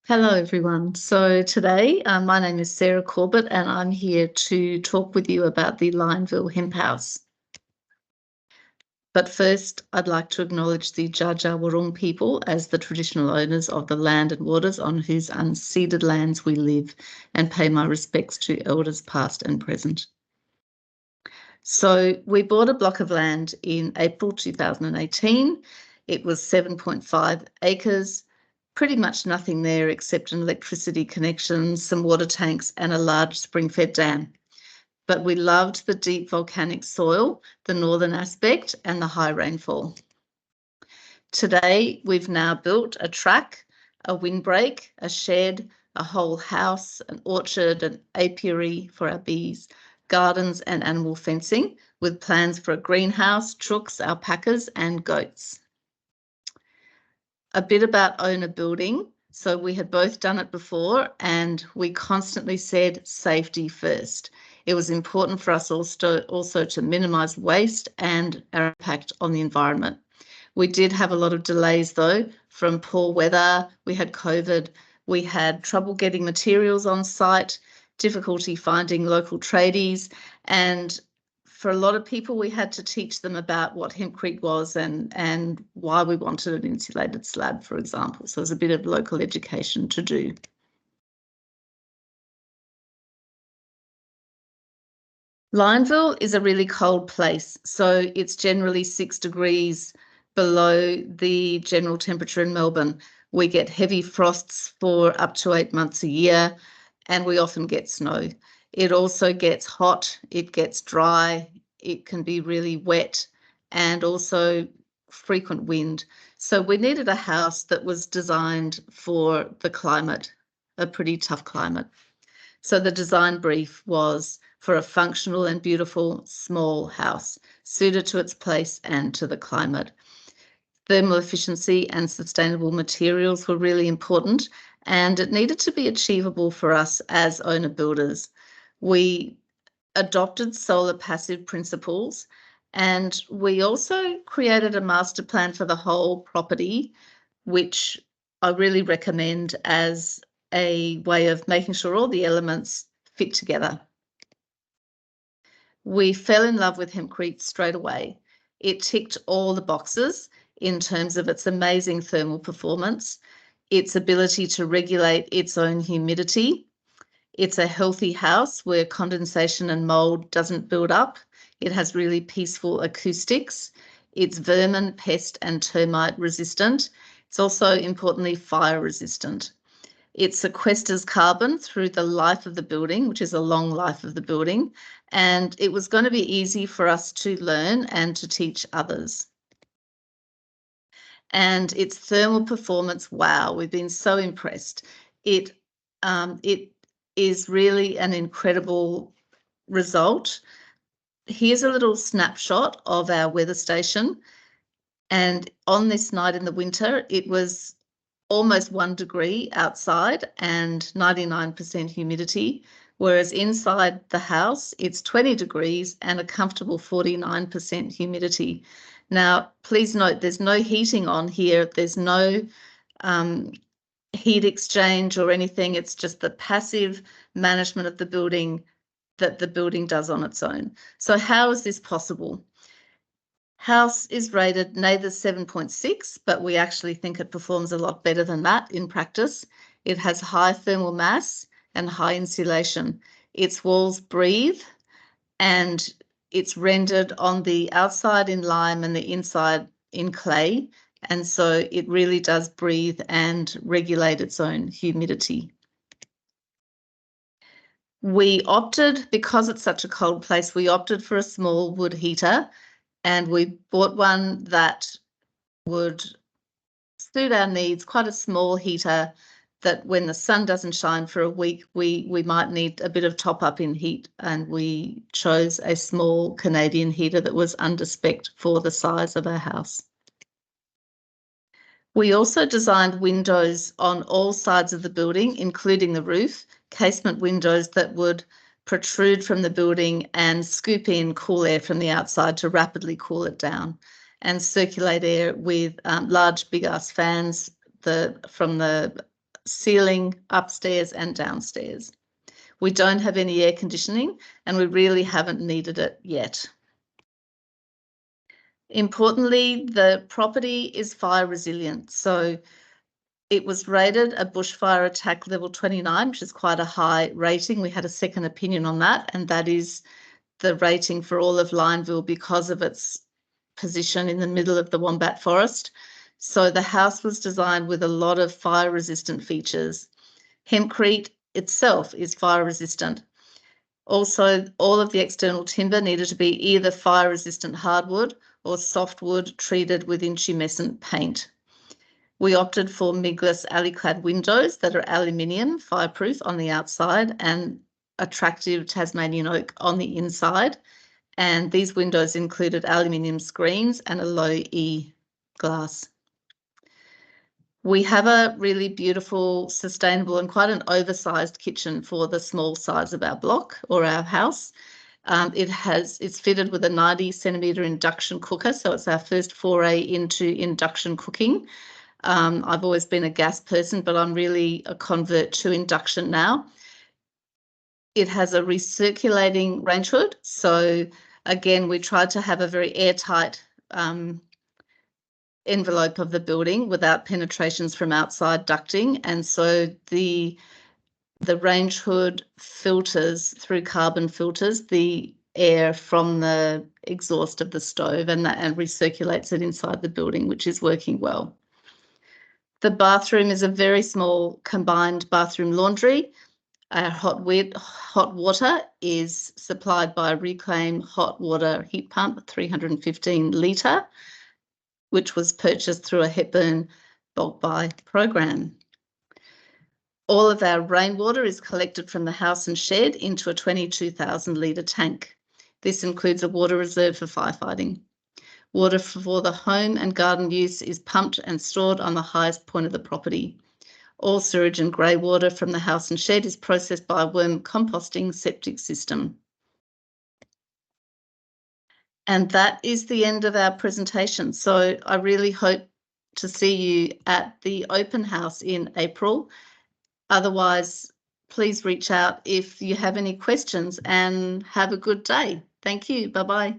Hello, everyone. So today, my name is Sarah Corbett, and I'm here to talk with you about the Lyonville Hemp House. But first, I'd like to acknowledge the Dja Dja Wurrung people as the traditional owners of the land and waters on whose unceded lands we live, and pay my respects to elders past and present. So we bought a block of land in April 2018. It was 7.5 acres. Pretty much nothing there except an electricity connection, some water tanks, and a large spring-fed dam. But we loved the deep volcanic soil, the northern aspect, and the high rainfall. Today, we've now built a track, a windbreak, a shed, a whole house, an orchard, an apiary for our bees, gardens, and animal fencing, with plans for a greenhouse, chooks, alpacas, and goats. A bit about owner building. So we had both done it before, and we constantly said safety first. It was important for us also to minimise waste and our impact on the environment. We did have a lot of delays though, from poor weather. We had COVID. We had trouble getting materials on site, difficulty finding local tradies, and for a lot of people, we had to teach them about what hempcrete was and why we wanted an insulated slab, for example. So there's a bit of local education to do. Lyonville is a really cold place, so it's generally 6 degrees below the general temperature in Melbourne. We get heavy frosts for up to 8 months a year, and we often get snow. It also gets hot, it gets dry, it can be really wet, and also frequent wind. So we needed a house that was designed for the climate, a pretty tough climate. So the design brief was for a functional and beautiful small house, suited to its place and to the climate. Thermal efficiency and sustainable materials were really important, and it needed to be achievable for us as owner builders. We adopted solar passive principles, and we also created a master plan for the whole property, which I really recommend as a way of making sure all the elements fit together. We fell in love with hempcrete straight away. It ticked all the boxes in terms of its amazing thermal performance, its ability to regulate its own humidity. It's a healthy house where condensation and mold doesn't build up. It has really peaceful acoustics. It's vermin, pest, and termite resistant. It's also importantly fire resistant. It sequesters carbon through the life of the building, which is a long life of the building, and it was going to be easy for us to learn and to teach others. And its thermal performance, wow, we've been so impressed. It is really an incredible result. Here's a little snapshot of our weather station. And on this night in the winter, it was almost 1 degree outside and 99% humidity, whereas inside the house, it's 20 degrees and a comfortable 49% humidity. Now, please note, there's no heating on here. There's no heat exchange or anything. It's just the passive management of the building that the building does on its own. So how is this possible? House is rated NATHERS 7.6, but we actually think it performs a lot better than that in practice. It has high thermal mass and high insulation. Its walls breathe, and it's rendered on the outside in lime and the inside in clay. And so it really does breathe and regulate its own humidity. We opted, because it's such a cold place, we opted for a small wood heater, and we bought one that would suit our needs, quite a small heater that when the sun doesn't shine for a week, we might need a bit of top up in heat, and we chose a small Canadian heater that was under-spec'd for the size of our house. We also designed windows on all sides of the building, including the roof, casement windows that would protrude from the building and scoop in cool air from the outside to rapidly cool it down, and circulate air with large big ass fans from the ceiling upstairs and downstairs. We don't have any air conditioning and we really haven't needed it yet. Importantly, the property is fire resilient. So it was rated a bushfire attack level 29, which is quite a high rating. We had a second opinion on that, and that is the rating for all of Lyonville because of its position in the middle of the Wombat Forest. So the house was designed with a lot of fire resistant features. Hemcrete itself is fire resistant. Also, all of the external timber needed to be either fire resistant hardwood or softwood treated with intumescent paint. We opted for Migless alley-clad windows that are aluminium fireproof on the outside and attractive Tasmanian oak on the inside. And these windows included aluminium screens and a low E glass. We have a really beautiful, sustainable and quite an oversized kitchen for the small size of our block or our house. It's fitted with a 90 centimetre induction cooker, so it's our first foray into induction cooking. I've always been a gas person, but I'm really a convert to induction now. It has a recirculating range hood. So again, we tried to have a very airtight envelope of the building without penetrations from outside ducting. And so the range hood filters through carbon filters the air from the exhaust of the stove and recirculates it inside the building, which is working well. The bathroom is a very small combined bathroom laundry. Our hot water is supplied by a Reclaim hot water heat pump, 315 litre, which was purchased through a Hepburn bulk buy program. All of our rainwater is collected from the house and shed into a 22,000 litre tank. This includes a water reserve for firefighting. Water for the home and garden use is pumped and stored on the highest point of the property. All sewage and grey water from the house and shed is processed by a worm composting septic system. And that is the end of our presentation. So I really hope to see you at the open house in April. Otherwise, please reach out if you have any questions and have a good day. Thank you. Bye-bye.